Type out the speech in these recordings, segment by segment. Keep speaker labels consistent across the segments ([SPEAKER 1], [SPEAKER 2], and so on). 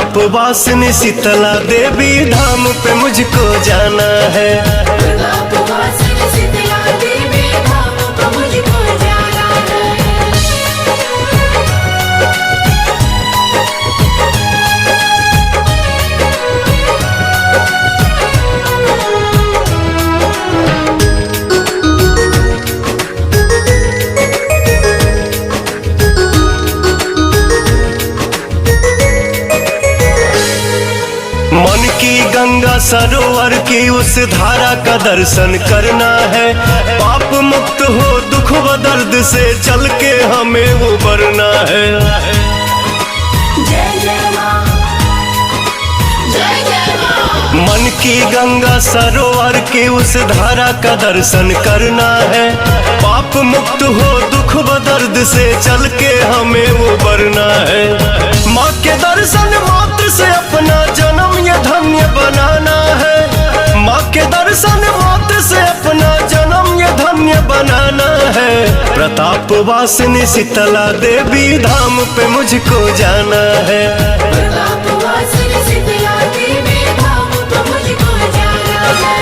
[SPEAKER 1] प्रताप वासिनी शीतला देवी धाम पे मुझको जाना है।
[SPEAKER 2] प्रताप वासिनी शीतला देवी धाम पे मुझको जाना है।
[SPEAKER 1] मन की गंगा सरोवर की उस धारा का दर्शन करना है। पाप मुक्त हो दुख व दर्द से चल के हमें उबरना है।
[SPEAKER 2] जय जय मां, जय जय मां।
[SPEAKER 1] मन की गंगा सरोवर की उस धारा का दर्शन करना है। पाप मुक्त हो दुख व दर्द से चल के हमें उबरना है। माँ के दर्शन मात्र से अपना जन्म ये धन्य बनाना है। माँ के दर्शन मात्र से अपना जन्म ये धन्य बनाना है। प्रताप वासिनी शीतला देवी धाम पे मुझको जाना है।
[SPEAKER 2] प्रताप वासिनी शीतला देवी धाम पे मुझको जाना है।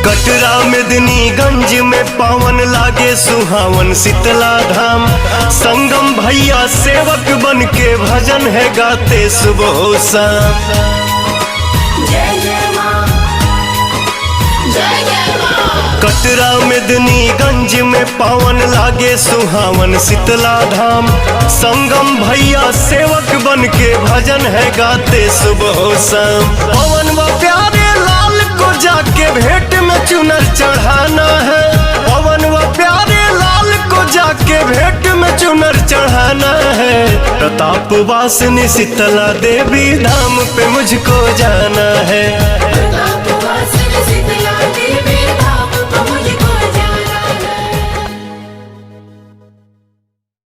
[SPEAKER 1] कटरा मेदिनीगंज में पावन लागे सुहावन शीतला धाम। संगम भैया सेवक बन के भजन है गाते सुबह शाम।
[SPEAKER 2] जय जय मां, जय जय मां।
[SPEAKER 1] कटरा मेदिनीगंज में पावन लागे सुहावन शीतला धाम। संगम भैया सेवक बन के भजन है गाते सुबह शाम। पवन व प्यारे लाल को जाके भेंट में चुनर चढ़ाना है। पवन व प्यारे लाल को जाके भेंट में चुनर चढ़ाना है। प्रताप वासिनी शीतला देवी धाम पे मुझको जाना है।
[SPEAKER 2] प्रताप वासिनी शीतला